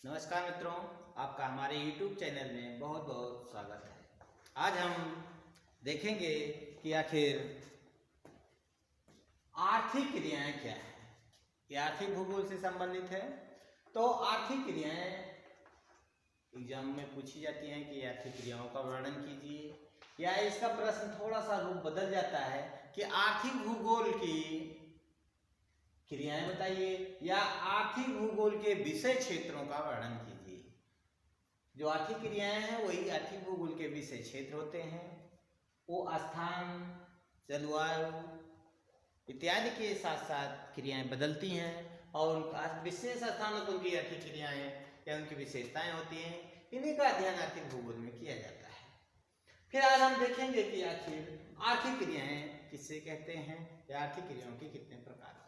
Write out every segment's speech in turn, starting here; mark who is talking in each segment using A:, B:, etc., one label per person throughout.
A: नमस्कार मित्रों, आपका हमारे YouTube चैनल में बहुत बहुत स्वागत है। आज हम देखेंगे कि आखिर आर्थिक क्रियाएं क्या हैं। ये आर्थिक भूगोल से संबंधित है। तो आर्थिक क्रियाएं एग्जाम में पूछी जाती हैं कि आर्थिक क्रियाओं का वर्णन कीजिए, या इसका प्रश्न थोड़ा सा रूप बदल जाता है कि आर्थिक भूगोल की क्रियाएं बताइए या आर्थिक भूगोल के विषय क्षेत्रों का वर्णन कीजिए। जो आर्थिक क्रियाएं हैं वही आर्थिक भूगोल के विषय क्षेत्र होते हैं। वो स्थान, जलवायु इत्यादि के साथ साथ क्रियाएं बदलती हैं और उनका विशेष स्थानों पर उनकी आर्थिक क्रियाएं या उनकी विशेषताएं होती हैं। इन्हीं का अध्ययन आर्थिक भूगोल में किया जाता है। फिर आज हम देखेंगे कि आखिर आर्थिक क्रियाएं किससे कहते हैं या आर्थिक क्रियाओं के कितने प्रकार होते हैं।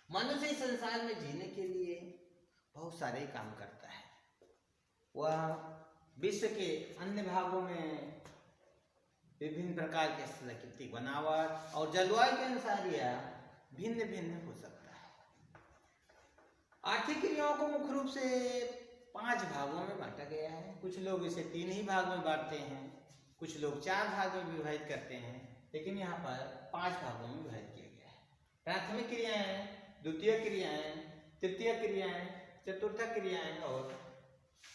A: मनुष्य इस संसार में जीने के लिए बहुत सारे काम करता है। वह विश्व के अन्य भागों में विभिन्न प्रकार के प्राकृतिक बनावट और जलवायु के अनुसार यह भिन्न भिन्न हो सकता है। आर्थिक क्रियाओं को मुख्य रूप से 5 भागों में बांटा गया है। कुछ लोग इसे 3 ही भाग में बांटते हैं, कुछ लोग 4 भाग में विभाजित करते हैं, लेकिन यहाँ पर 5 भागों में विभाजित किया गया है। प्राथमिक क्रियाएं, द्वितीय क्रियाएं, तृतीय क्रियाएं, चतुर्थ क्रियाएं और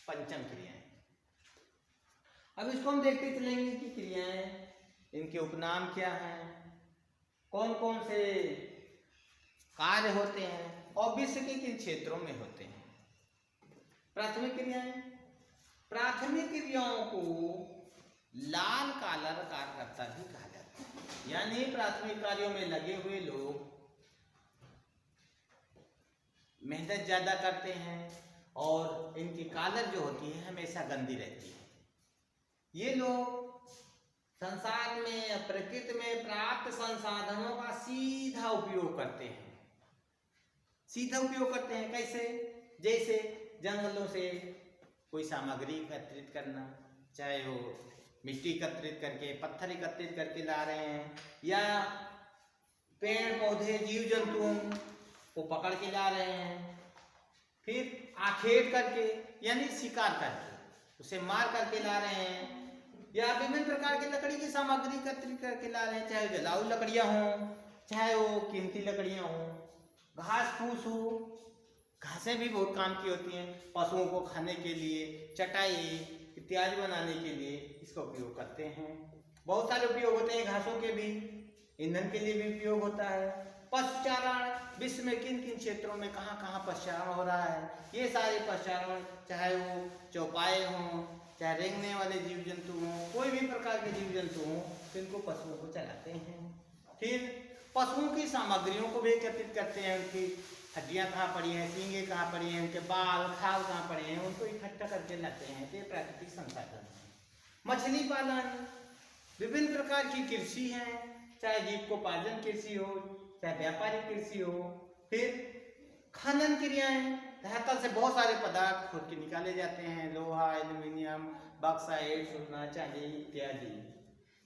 A: पंचम क्रियाएं। अब इसको हम देखते चलेंगे कि क्रियाएं, इनके उपनाम क्या हैं, कौन कौन से कार्य होते हैं और विश्व के किन क्षेत्रों में होते हैं। प्राथमिक क्रियाएं, प्राथमिक क्रियाओं को लाल कॉलर कार्यकर्ता भी कहा जाता है। यानी प्राथमिक कार्यों में लगे हुए लोग मेहनत ज्यादा करते हैं और इनकी कॉलर जो होती है हमेशा गंदी रहती है। ये लोग संसार में या प्रकृति में प्राप्त संसाधनों का सीधा उपयोग करते हैं। सीधा उपयोग करते हैं कैसे? जैसे जंगलों से कोई सामग्री एकत्रित करना, चाहे वो मिट्टी एकत्रित करके, पत्थर एकत्रित करके ला रहे हैं, या पेड़ पौधे जीव जंतुओं को पकड़ के ला रहे हैं, फिर आखेट करके यानी शिकार करके उसे मार करके ला रहे हैं, या विभिन्न प्रकार की लकड़ी की सामग्री एकत्रित करके ला रहे हैं, चाहे जलाऊ लकड़ियां हों, चाहे वो कीमती लकड़ियां हों, घास फूस हो। घासें भी बहुत काम की होती हैं, पशुओं को खाने के लिए, चटाई इत्यादि बनाने के लिए इसका उपयोग करते हैं। बहुत सारे उपयोग होते हैं घासों के भी, ईंधन के लिए भी उपयोग होता है। पशुचारण, विश्व में किन किन क्षेत्रों में कहाँ कहाँ पशुचारण हो रहा है, ये सारे पशुचारण, चाहे वो चौपाए हों, चाहे रेंगने वाले जीव जंतु हों, कोई भी प्रकार के जीव जंतु हों, तो इनको पशुओं को चलाते हैं। फिर पशुओं की सामग्रियों को भी एकत्रित करते हैं। उनकी हड्डियाँ कहाँ पड़ी हैं, सींगे कहाँ पड़ी हैं, उनके बाल खाल कहाँ पड़े हैं, उनको इकट्ठा करके लाते हैं। तो ये प्राकृतिक संसाधन है। मछली पालन, विभिन्न प्रकार की कृषि है, चाहे जीविकोपार्जन कृषि हो, चाहे व्यापारिक कृषि हो। फिर खनन क्रियाएं, धरातल से बहुत सारे पदार्थ खोद के निकाले जाते हैं, लोहा, एल्यूमिनियम, बॉक्साइट, सोना, चांदी इत्यादि।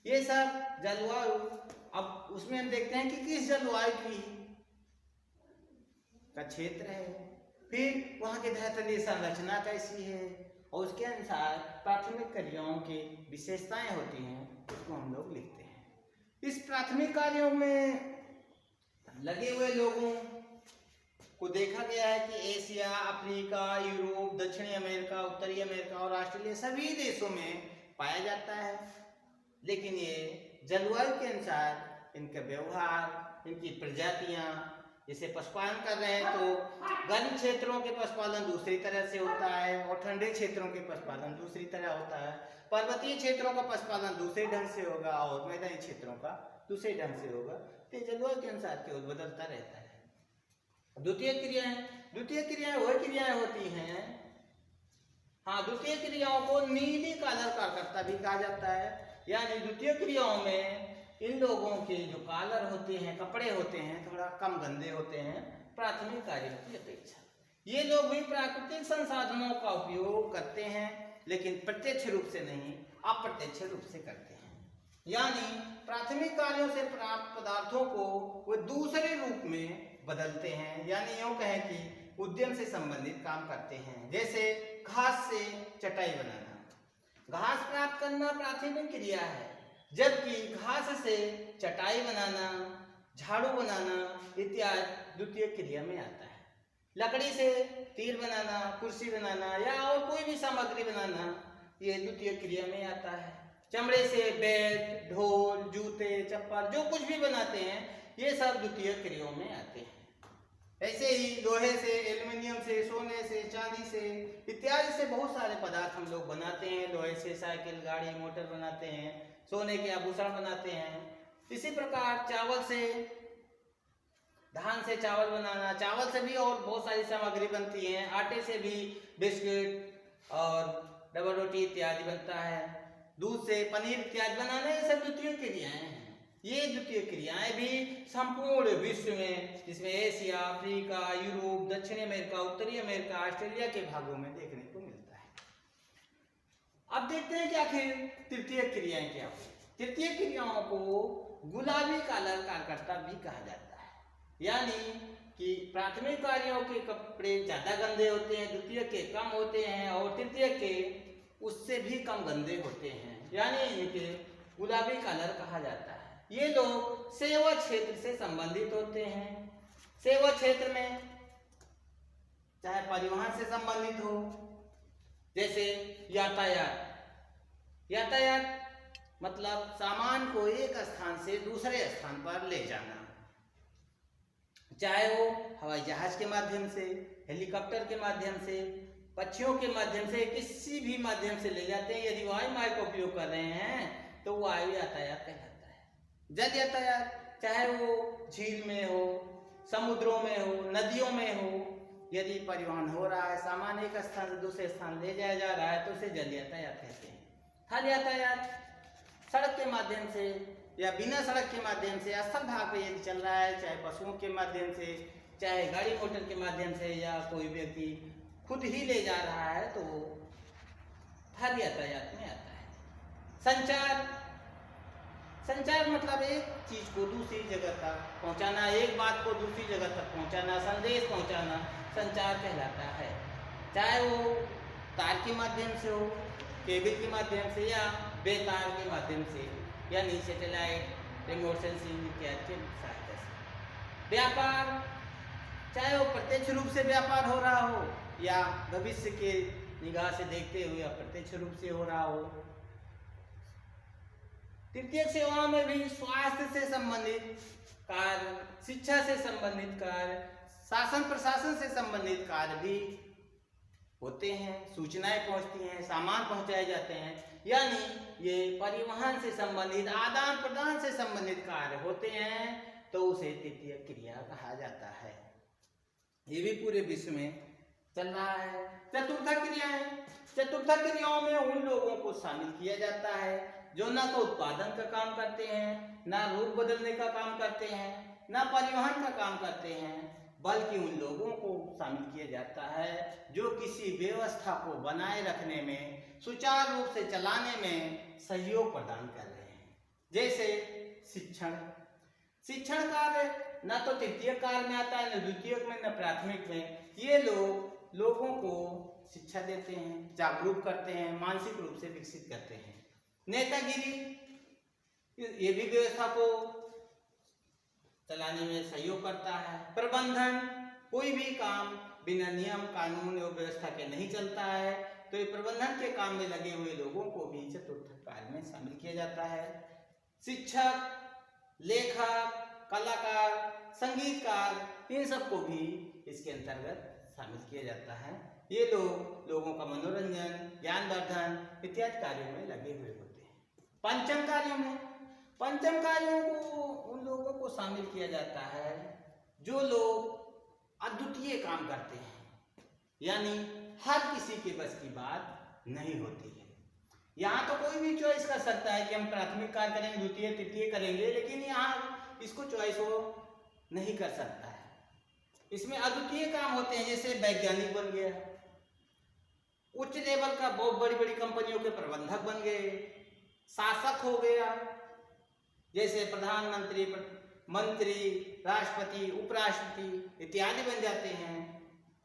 A: ये सब जलवायु, अब उसमें हम देखते हैं कि किस जलवायु की का क्षेत्र है, फिर वहाँ की धरातलीय संरचना कैसी है, और उसके अनुसार प्राथमिक क्रियाओं की विशेषताएं होती हैं, उसको हम लोग लिखते हैं। इस प्राथमिक कार्यों में लगे हुए लोगों को देखा गया है कि एशिया, अफ्रीका, यूरोप, दक्षिणी अमेरिका, उत्तरी अमेरिका और ऑस्ट्रेलिया सभी देशों में पाया जाता है। लेकिन ये जलवायु के अनुसार इनका व्यवहार, इनकी प्रजातियां, जैसे पशुपालन कर रहे हैं तो गर्म क्षेत्रों के पशुपालन दूसरी तरह से होता है और ठंडे क्षेत्रों के पशुपालन दूसरी तरह होता है। पर्वतीय क्षेत्रों का पशुपालन दूसरे ढंग से होगा और मैदानी क्षेत्रों का दूसरे ढंग से होगा। तो जलवायु के अनुसार केवल बदलता रहता है। द्वितीय क्रियाएं वह क्रियाएं होती हैं, द्वितीय क्रियाओं को नीली कॉलर कार्यकर्ता भी कहा जाता है। यानी द्वितीय क्रियाओं में इन लोगों के जो कॉलर होते हैं, कपड़े होते हैं, थोड़ा कम गंदे होते हैं प्राथमिक कार्यों की अपेक्षा। ये लोग भी प्राकृतिक संसाधनों का उपयोग करते हैं, लेकिन प्रत्यक्ष रूप से नहीं, अप्रत्यक्ष रूप से करते हैं। यानी प्राथमिक कार्यों से प्राप्त पदार्थों को वे दूसरे रूप में बदलते हैं। यानी यूँ कहें कि उद्यम से संबंधित काम करते हैं। जैसे घास से चटाई बनाना। घास प्राप्त करना प्राथमिक क्रिया है, जबकि घास से चटाई बनाना, झाड़ू बनाना इत्यादि द्वितीय क्रिया में आता है। लकड़ी से तीर बनाना, कुर्सी बनाना या और कोई भी सामग्री बनाना ये द्वितीय क्रिया में आता है। चमड़े से बैग, ढोल, जूते, चप्पल जो कुछ भी बनाते हैं ये सब द्वितीय क्रियाओं में आते हैं। ऐसे ही लोहे से, एल्युमिनियम से, सोने से, चांदी से इत्यादि से बहुत सारे पदार्थ हम लोग बनाते हैं। लोहे से साइकिल, गाड़ी, मोटर बनाते हैं, सोने के आभूषण बनाते हैं। इसी प्रकार चावल से, धान से चावल बनाना, चावल से भी और बहुत सारी सामग्री बनती है। आटे से भी बिस्किट और डबल रोटी इत्यादि बनता है। दूध से पनीर इत्यादि बनाना ये सब द्वितीय क्रियाएं हैं। ये द्वितीय क्रियाएं भी संपूर्ण विश्व में, जिसमें एशिया, अफ्रीका, यूरोप, दक्षिणी अमेरिका, उत्तरी अमेरिका, ऑस्ट्रेलिया के भागों में देखने को मिलता है। अब देखते हैं कि आखिर तृतीय क्रियाएं क्या होती हैं। तृतीय क्रियाओं को गुलाबी कॉलर कार्यकर्ता भी कहा जाता है, यानी कि प्राथमिक कार्यों के कपड़े ज्यादा गंदे होते हैं, द्वितीय के कम होते हैं और तृतीय के उससे भी कम गंदे होते हैं, यानी इनके गुलाबी कॉलर कहा जाता है। ये लोग सेवा क्षेत्र से संबंधित होते हैं। सेवा क्षेत्र में चाहे परिवहन से संबंधित हो, जैसे यातायात मतलब सामान को एक स्थान से दूसरे स्थान पर ले जाना, चाहे वो हवाई जहाज के माध्यम से, हेलीकॉप्टर के माध्यम से, पक्षियों के माध्यम से, किसी भी माध्यम से ले जाते हैं। यदि वायु मार्ग का उपयोग कर रहे हैं तो वायु यातायात कहलाता है। जल यातायात चाहे वो झील में हो, समुद्रों में हो, नदियों में हो, यदि परिवहन हो रहा है, सामान एक स्थान से दूसरे स्थान ले जाया जा रहा है तो उसे जल यातायात कहते हैं। थल यातायात सड़क के माध्यम से या बिना सड़क के माध्यम से स्थल भाग पे यदि चल रहा है, चाहे पशुओं के माध्यम से, चाहे गाड़ी मोटर के माध्यम से, या कोई व्यक्ति खुद ही ले जा रहा है तो वो थल यातायात में आता है। संचार मतलब एक चीज को दूसरी जगह तक पहुंचाना, एक बात को दूसरी जगह तक पहुंचाना, संदेश पहुंचाना संचार कहलाता है। चाहे वो तार के माध्यम से हो, केबल के माध्यम से या बेतार के माध्यम से, यानी सैटेलाइट, रिमोट सेंसिंग इत्यादि के सहायता से। व्यापार चाहे वो प्रत्यक्ष रूप से व्यापार हो रहा हो या भविष्य के निगाह से देखते हुए अप्रत्यक्ष रूप से हो रहा हो। तृतीय सेवाओं में भी स्वास्थ्य से संबंधित कार्य, शिक्षा से संबंधित कार्य, शासन प्रशासन से संबंधित कार्य भी होते हैं। सूचनाएं पहुंचती हैं, सामान पहुंचाए जाते हैं, यानी ये परिवहन से संबंधित, आदान प्रदान से संबंधित कार्य होते हैं तो उसे तृतीय क्रिया कहा जाता है। ये भी पूरे विश्व में चल रहा है। चतुर्थ क्रियाओं में उन लोगों को शामिल किया जाता है जो ना तो उत्पादन का काम करते हैं, ना रूप बदलने का काम करते हैं, ना परिवहन का काम करते हैं, बल्कि उन लोगों को शामिल किया जाता है जो किसी व्यवस्था को बनाए रखने में, सुचारू रूप से चलाने में सहयोग प्रदान कर रहे हैं। जैसे शिक्षण कार्य न तो तृतीय कार्य में आता है, न द्वितीय में, न प्राथमिक में। ये लोग लोगों को शिक्षा देते हैं, जागरूक करते हैं, मानसिक रूप से विकसित करते हैं। नेतागिरी ये भी व्यवस्था को चलाने में सहयोग करता है। प्रबंधन कोई भी काम बिना नियम, कानून और व्यवस्था के नहीं चलता है, तो ये प्रबंधन के काम में लगे हुए लोगों को भी चतुर्थ कार्य में शामिल किया जाता है। शिक्षक, लेखक, कलाकार, संगीतकार इन सबको भी इसके अंतर्गत शामिल किया जाता है। ये लोग लोगों का मनोरंजन, ज्ञानवर्धन इत्यादि कार्यों में लगे हुए होते हैं। पंचम कार्यों को उन लोगों को शामिल किया जाता है जो लोग अद्वितीय काम करते हैं, यानी हर किसी के बस की बात नहीं होती है। यहाँ तो कोई भी चॉइस कर सकता है कि हम प्राथमिक कार्य करेंगे, द्वितीय, तृतीय करेंगे, लेकिन यहाँ इसको चॉइस वो नहीं कर सकता है। इसमें अद्वितीय काम होते हैं, जैसे वैज्ञानिक बन गया, उच्च लेवल का बहुत बड़ी बड़ी कंपनियों के प्रबंधक बन गए, शासक हो गया, जैसे प्रधानमंत्री, मंत्री, राष्ट्रपति, उपराष्ट्रपति इत्यादि बन जाते हैं।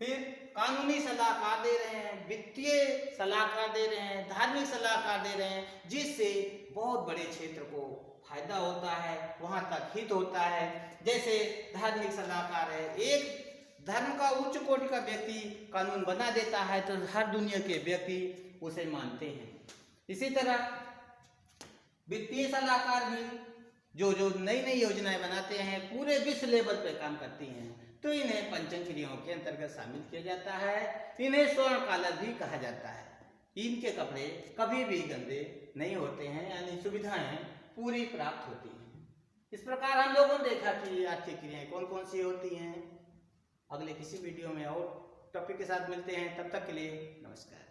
A: फिर कानूनी सलाहकार दे रहे हैं, वित्तीय सलाहकार दे रहे हैं, धार्मिक सलाहकार दे रहे हैं, जिससे बहुत बड़े क्षेत्र को फायदा होता है, वहां तक हित होता है। जैसे धार्मिक सलाहकार है, एक धर्म का उच्च कोटि का व्यक्ति कानून बना देता है तो हर दुनिया के व्यक्ति उसे मानते हैं। इसी तरह वित्तीय सलाहकार भी जो जो नई नई योजनाएं बनाते हैं, पूरे विश्व लेवल पे काम करती हैं, तो इन्हें पंचम क्रियाओं के अंतर्गत शामिल किया जाता है। इन्हें स्वर्ण कालर भी कहा जाता है। इनके कपड़े कभी भी गंदे नहीं होते हैं, यानी सुविधाएं पूरी प्राप्त होती हैं। इस प्रकार हम लोगों ने देखा कि आर्थिक क्रियाएं कौन कौन सी होती हैं। अगले किसी वीडियो में और टॉपिक के साथ मिलते हैं, तब तक के लिए नमस्कार।